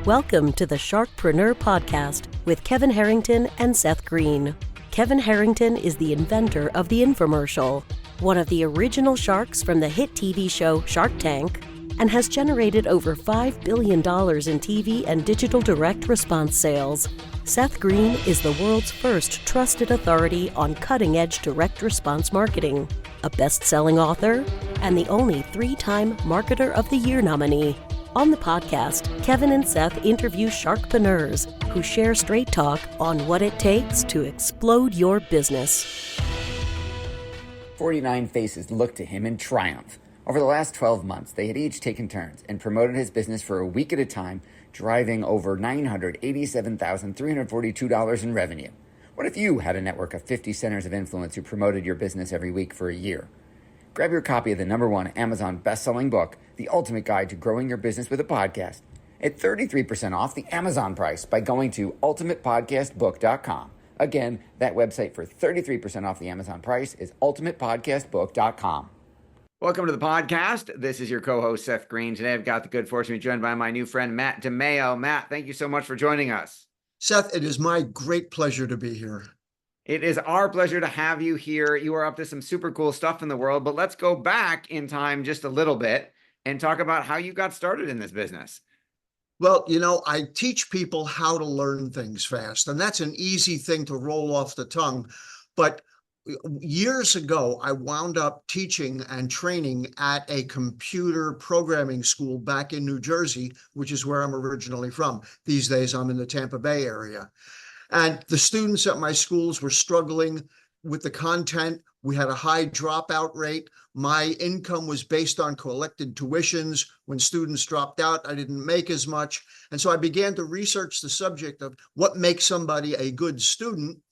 Welcome to the Sharkpreneur podcast with Kevin Harrington and Seth Greene. Kevin Harrington is the inventor of the infomercial, one of the original sharks from the hit TV show Shark Tank, and has generated over $5 billion in TV and digital direct response sales. Seth Greene is the world's first trusted authority on cutting-edge direct response marketing, a best-selling author, and the only 3-time Marketer of the Year nominee. On the podcast, Kevin and Seth interview sharkpreneurs who share straight talk on what it takes to explode your business. 49 faces looked to him in triumph. Over the last 12 months, they had each taken turns and promoted his business for a week at a time, driving over $987,342 in revenue. What if you had a network of 50 centers of influence who promoted your business every week for a year? Grab your copy of the #1 Amazon best-selling book, The Ultimate Guide to Growing Your Business with a Podcast, at 33% off the Amazon price by going to ultimatepodcastbook.com. Again, that website for 33% off the Amazon price is ultimatepodcastbook.com. Welcome to the podcast. This is your co-host, Seth Greene. Today, I've got the good fortune to be joined by my new friend, Matt DiMaio. Matt, thank you so much for joining us. Seth, it is my great pleasure to be here. It is our pleasure to have you here. You are up to some super cool stuff in the world, but let's go back in time just a little bit and talk about how you got started in this business. Well, I teach people how to learn things fast, and that's an easy thing to roll off the tongue. But years ago, I wound up teaching and training at a computer programming school back in New Jersey, which is where I'm originally from. These days, I'm in the Tampa Bay area. And the students at my schools were struggling with the content. We had a high dropout rate. My income was based on collected tuitions. When students dropped out, I didn't make as much. And so I began to research the subject of what makes somebody a good student.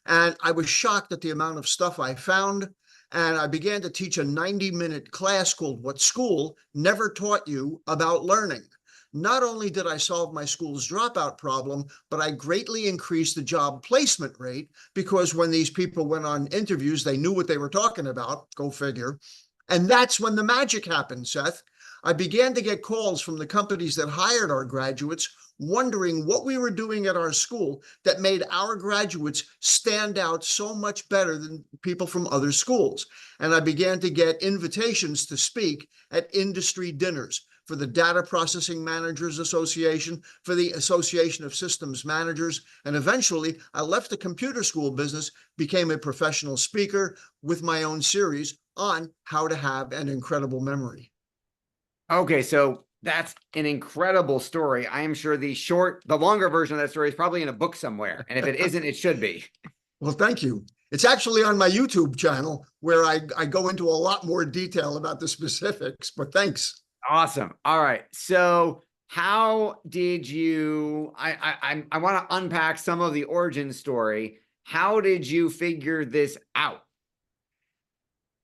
And I was shocked at the amount of stuff I found. And I began to teach a 90-minute class called What School Never Taught You About Learning. Not only did I solve my school's dropout problem, but I greatly increased the job placement rate because when these people went on interviews, they knew what they were talking about, go figure. And that's when the magic happened, Seth. I began to get calls from the companies that hired our graduates wondering what we were doing at our school that made our graduates stand out so much better than people from other schools. And I began to get invitations to speak at industry dinners for the Data Processing Managers Association, for the Association of Systems Managers, and eventually I left the computer school business, became a professional speaker with my own series on how to have an incredible memory. Okay, so that's an incredible story. I am sure the longer version of that story is probably in a book somewhere. And if it isn't, it should be. Well, thank you. It's actually on my YouTube channel where I go into a lot more detail about the specifics, but thanks. Awesome. All right. So how did you, I want to unpack some of the origin story. How did you figure this out?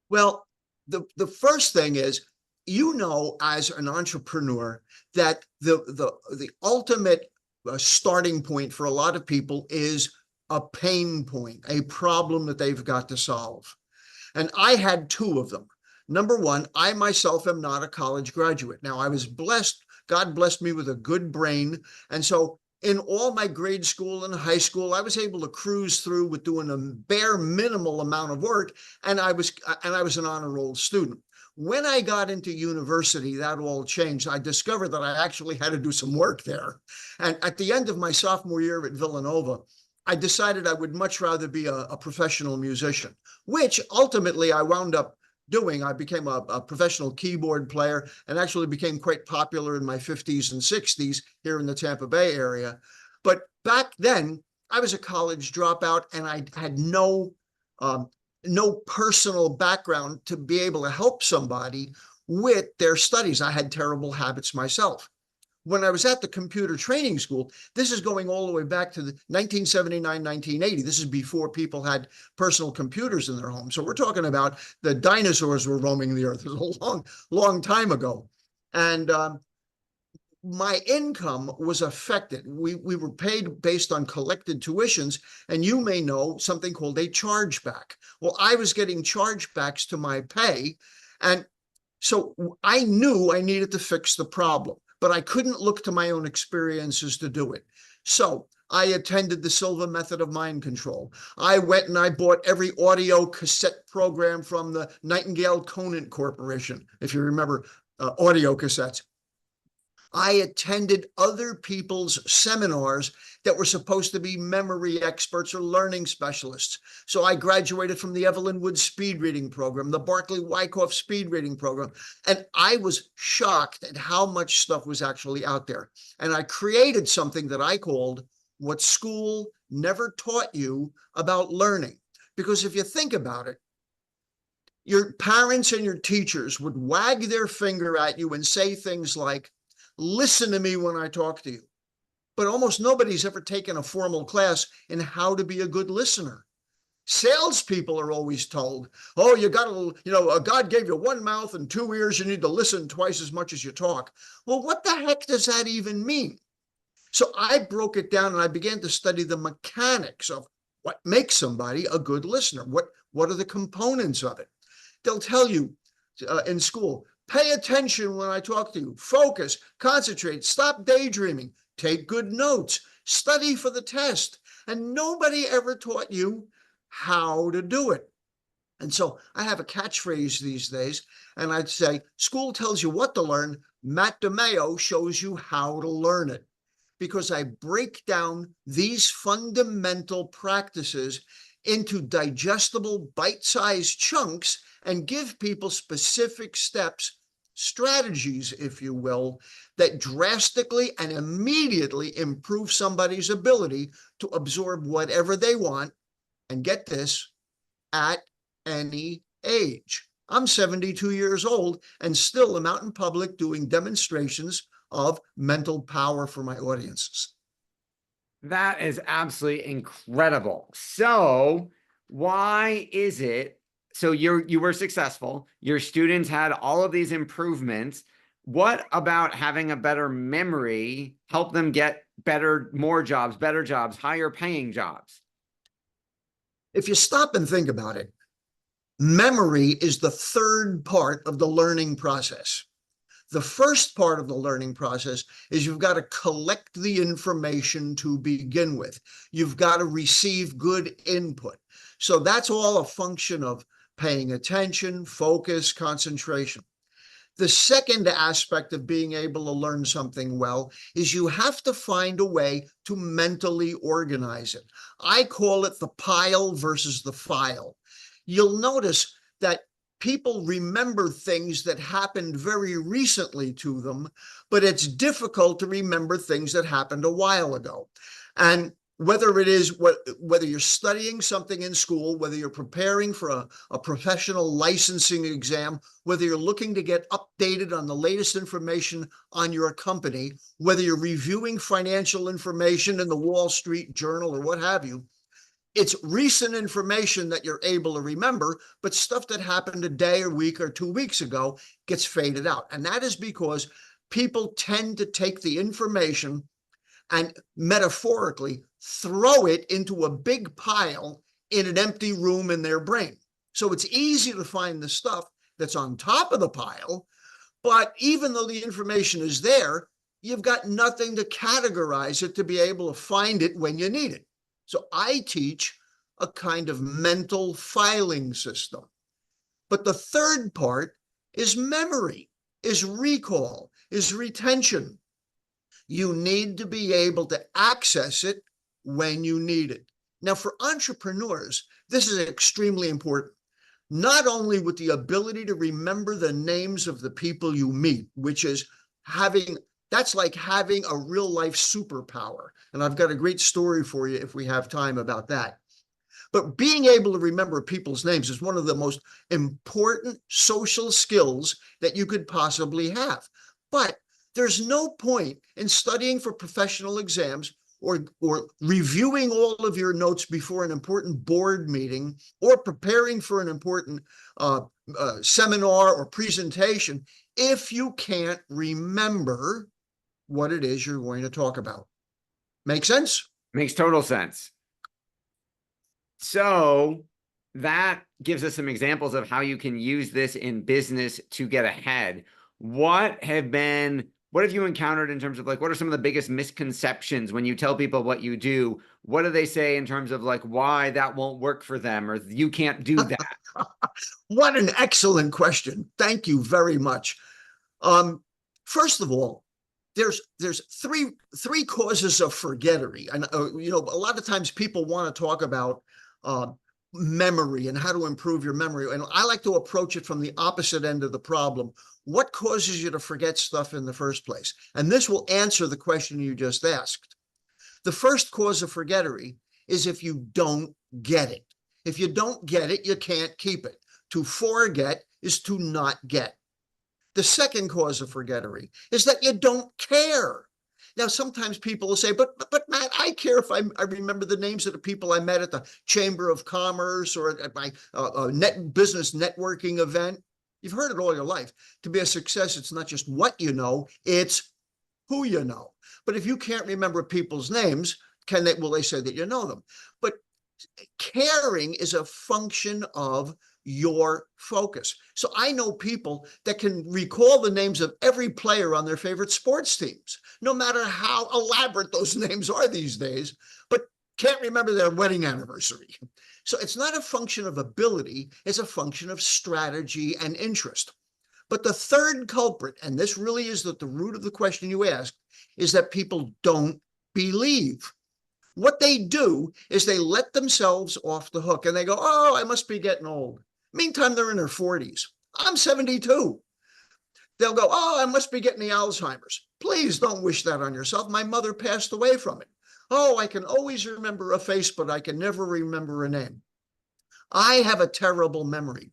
Well, the first thing is, as an entrepreneur, that the ultimate starting point for a lot of people is a pain point, a problem that they've got to solve. And I had two of them. Number one, I myself am not a college graduate. Now, I was blessed. God blessed me with a good brain. And so in all my grade school and high school, I was able to cruise through with doing a bare minimal amount of work. And I was an honor roll student. When I got into university, that all changed. I discovered that I actually had to do some work there. And at the end of my sophomore year at Villanova, I decided I would much rather be a professional musician, which ultimately I wound up doing. I became a professional keyboard player and actually became quite popular in my 50s and 60s here in the Tampa Bay area. But back then, I was a college dropout and I had no personal background to be able to help somebody with their studies. I had terrible habits myself. When I was at the computer training school, this is going all the way back to the 1979, 1980. This is before people had personal computers in their homes. So we're talking about the dinosaurs were roaming the earth. It was a long, long time ago. And my income was affected. We were paid based on collected tuitions, and you may know something called a chargeback. Well, I was getting chargebacks to my pay, and so I knew I needed to fix the problem. but I couldn't look to my own experiences to do it. So I attended the Silva method of mind control. I went and I bought every audio cassette program from the Nightingale Conant Corporation, if you remember audio cassettes. I attended other people's seminars that were supposed to be memory experts or learning specialists. So I graduated from the Evelyn Wood speed reading program, the Barclay Wyckoff speed reading program, and I was shocked at how much stuff was actually out there. And I created something that I called What School Never Taught You About Learning. Because if you think about it, your parents and your teachers would wag their finger at you and say things like, listen to me when I talk to you. But almost nobody's ever taken a formal class in how to be a good listener. Salespeople are always told, oh, you got to, God gave you one mouth and two ears. You need to listen twice as much as you talk. Well, what the heck does that even mean? So I broke it down and I began to study the mechanics of what makes somebody a good listener. What are the components of it? They'll tell you in school, pay attention when I talk to you, focus, concentrate, stop daydreaming, take good notes, study for the test. And nobody ever taught you how to do it. And so I have a catchphrase these days, and I'd say, school tells you what to learn, Matt DiMaio shows you how to learn it. Because I break down these fundamental practices into digestible bite-sized chunks and give people specific steps, strategies, if you will, that drastically and immediately improve somebody's ability to absorb whatever they want, and get this, at any age. I'm 72 years old and still am out in public doing demonstrations of mental power for my audiences. That is absolutely incredible. So why is it, so you were successful, your students had all of these improvements. What about having a better memory help them get more jobs, better jobs, higher paying jobs? If you stop and think about it, memory is the third part of the learning process. The first part of the learning process is you've got to collect the information to begin with. You've got to receive good input. So that's all a function of paying attention, focus, concentration. The second aspect of being able to learn something well is you have to find a way to mentally organize it. I call it the pile versus the file. You'll notice that people remember things that happened very recently to them, but it's difficult to remember things that happened a while ago. And whether it is whether you're studying something in school, whether you're preparing for a professional licensing exam, whether you're looking to get updated on the latest information on your company, whether you're reviewing financial information in the Wall Street Journal or what have you, it's recent information that you're able to remember, but stuff that happened a day or week or 2 weeks ago gets faded out. And that is because people tend to take the information and metaphorically throw it into a big pile in an empty room in their brain. So it's easy to find the stuff that's on top of the pile, but even though the information is there, you've got nothing to categorize it to be able to find it when you need it. So I teach a kind of mental filing system. But the third part is memory, is recall, is retention. You need to be able to access it when you need it. Now, for entrepreneurs, this is extremely important. Not only with the ability to remember the names of the people you meet, which is that's like having a real life superpower. And I've got a great story for you if we have time about that. But being able to remember people's names is one of the most important social skills that you could possibly have. But there's no point in studying for professional exams or reviewing all of your notes before an important board meeting or preparing for an important seminar or presentation if you can't remember what it is you're going to talk about. Make sense? Makes total sense. So that gives us some examples of how you can use this in business to get ahead. What what have you encountered in terms of like, what are some of the biggest misconceptions when you tell people what you do? What do they say in terms of like why that won't work for them or you can't do that? What an excellent question. Thank you very much. First of all, there's three causes of forgettery, and a lot of times people want to talk about memory and how to improve your memory, and I like to approach it from the opposite end of the problem. What causes you to forget stuff in the first place? And this will answer the question you just asked. The first cause of forgettery is if you don't get it. If you don't get it, you can't keep it. To forget is to not get. The second cause of forgettery is that you don't care. Now, sometimes people will say, but Matt, I care if I remember the names of the people I met at the Chamber of Commerce or at my business networking event. You've heard it all your life. To be a success, it's not just what you know, it's who you know. But if you can't remember people's names, will they say that you know them? But caring is a function of your focus. So I know people that can recall the names of every player on their favorite sports teams, no matter how elaborate those names are these days, but can't remember their wedding anniversary. So it's not a function of ability, it's a function of strategy and interest. But the third culprit, and this really is at the root of the question you asked, is that people don't believe. What they do is they let themselves off the hook and they go, oh, I must be getting old. Meantime, they're in their 40s. I'm 72. They'll go, oh, I must be getting the Alzheimer's. Please don't wish that on yourself. My mother passed away from it. Oh, I can always remember a face, but I can never remember a name. I have a terrible memory.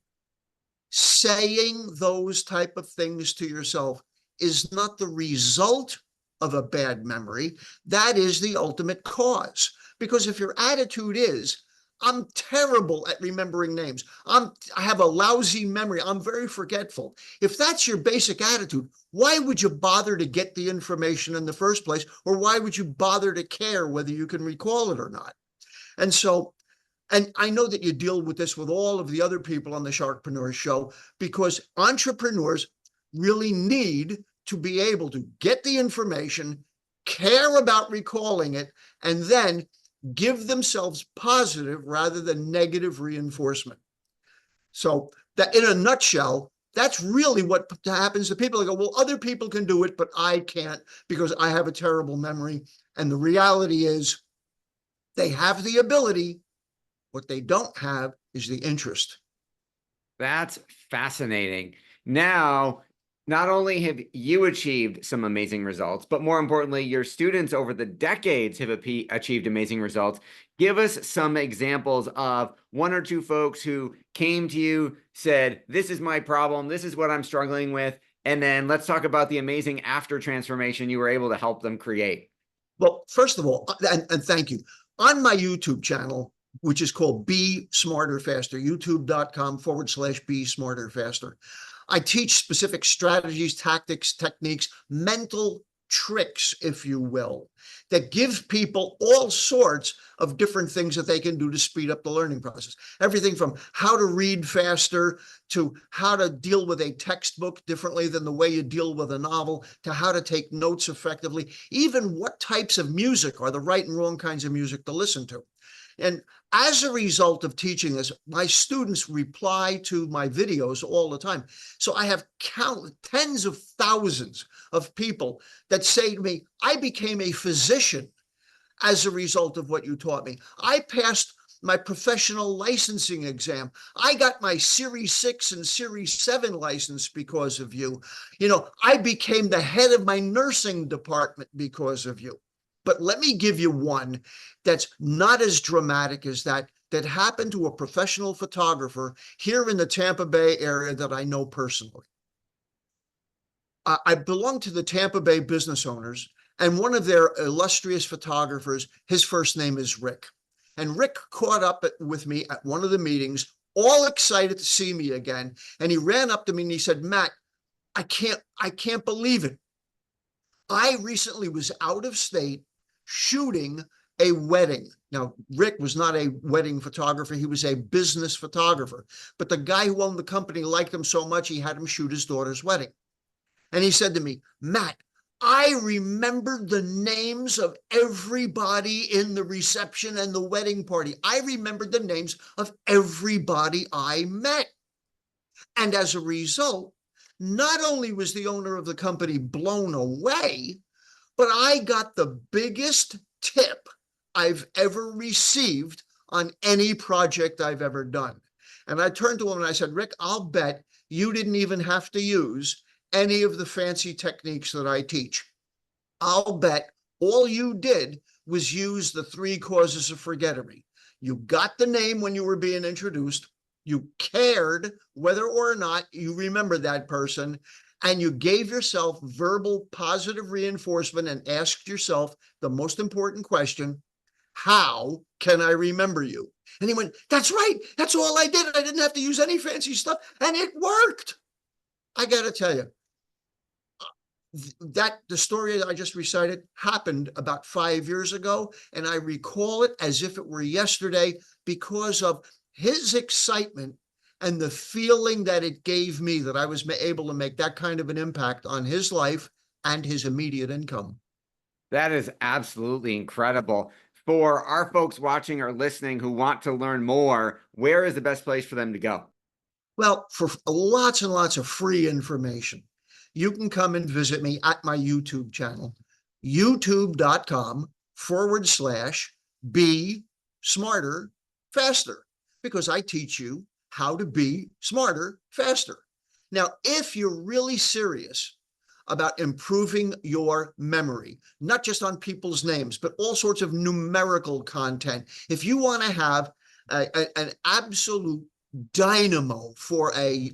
Saying those type of things to yourself is not the result of a bad memory. That is the ultimate cause. Because if your attitude is, I'm terrible at remembering names, I have a lousy memory, I'm very forgetful. If that's your basic attitude, why would you bother to get the information in the first place? Or why would you bother to care whether you can recall it or not? And so, and I know that you deal with this with all of the other people on the Sharkpreneur show, because entrepreneurs really need to be able to get the information, care about recalling it, and then give themselves positive rather than negative reinforcement. So that, in a nutshell, that's really what happens to people. They go, well, other people can do it, but I can't because I have a terrible memory. And the reality is they have the ability. What they don't have is the interest. That's fascinating. Now, not only have you achieved some amazing results, but more importantly, your students over the decades have achieved amazing results. Give us some examples of one or two folks who came to you, said, this is my problem, this is what I'm struggling with, and then let's talk about the amazing after transformation you were able to help them create. Well, first of all, and thank you, on my YouTube channel, which is called Be Smarter Faster, youtube.com/Be Smarter Faster. I teach specific strategies, tactics, techniques, mental tricks, if you will, that give people all sorts of different things that they can do to speed up the learning process. Everything from how to read faster to how to deal with a textbook differently than the way you deal with a novel, to how to take notes effectively, even what types of music are the right and wrong kinds of music to listen to. And as a result of teaching this, my students reply to my videos all the time. So I have tens of thousands of people that say to me, I became a physician as a result of what you taught me. I passed my professional licensing exam. I got my Series 6 and Series 7 license because of you. You know, I became the head of my nursing department because of you. But let me give you one that's not as dramatic as that happened to a professional photographer here in the Tampa Bay area that I know personally. I belong to the Tampa Bay business owners, and one of their illustrious photographers, his first name is Rick. And Rick caught up with me at one of the meetings, all excited to see me again. And he ran up to me and he said, Matt, I can't believe it. I recently was out of state shooting a wedding. Now, Rick was not a wedding photographer. He was a business photographer. But the guy who owned the company liked him so much, he had him shoot his daughter's wedding. And he said to me, Matt, I remembered the names of everybody in the reception and the wedding party. I remembered the names of everybody I met. And as a result, not only was the owner of the company blown away, but I got the biggest tip I've ever received on any project I've ever done. And I turned to him and I said, Rick, I'll bet you didn't even have to use any of the fancy techniques that I teach. I'll bet all you did was use the 3 causes of forgettery. You got the name when you were being introduced. You cared whether or not you remember that person, and you gave yourself verbal positive reinforcement and asked yourself the most important question, how can I remember you? And he went, that's right. That's all I did. I didn't have to use any fancy stuff, and it worked. I got to tell you, that the story I just recited happened about 5 years ago, and I recall it as if it were yesterday because of his excitement and the feeling that it gave me that I was able to make that kind of an impact on his life and his immediate income. That is absolutely incredible. For our folks watching or listening who want to learn more, where is the best place for them to go? Well, for lots and lots of free information, you can come and visit me at my YouTube channel, youtube.com/be smarter faster, because I teach you how to be smarter faster. Now, if you're really serious about improving your memory, not just on people's names, but all sorts of numerical content, if you want to have an absolute dynamo for a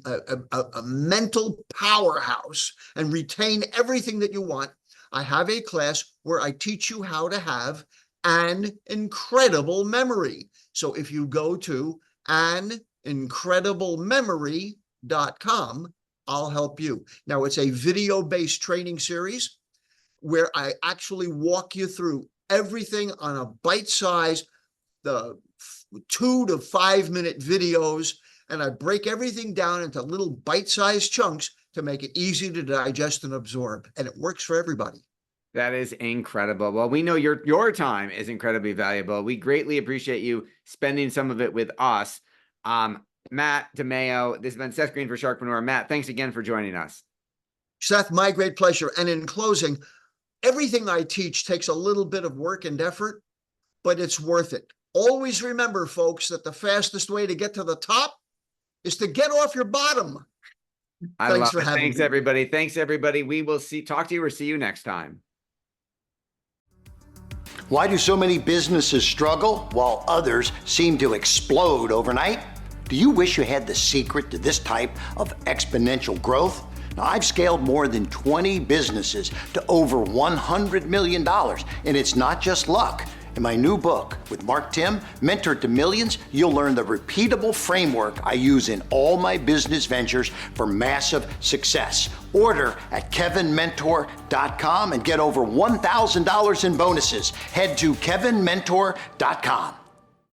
mental powerhouse and retain everything that you want, I have a class where I teach you how to have an incredible memory. So if you go toanincrediblememory.com, I'll help you. Now, it's a video-based training series where I actually walk you through everything on a bite-sized, the 2 to 5 minute videos, and I break everything down into little bite-sized chunks to make it easy to digest and absorb, and it works for everybody. That is incredible. Well, we know your time is incredibly valuable. We greatly appreciate you spending some of it with us. Matt DiMaio, this has been Seth Greene for Sharkpreneur. Matt, thanks again for joining us. Seth, my great pleasure. And in closing, everything I teach takes a little bit of work and effort, but it's worth it. Always remember, folks, that the fastest way to get to the top is to get off your bottom. Thanks for having me. Thanks, everybody. Thanks, everybody. We will talk to you or see you next time. Why do so many businesses struggle while others seem to explode overnight? Do you wish you had the secret to this type of exponential growth? Now, I've scaled more than 20 businesses to over $100 million, and it's not just luck. In my new book with Mark Tim, Mentor to Millions, you'll learn the repeatable framework I use in all my business ventures for massive success. Order at kevinmentor.com and get over $1,000 in bonuses. Head to kevinmentor.com.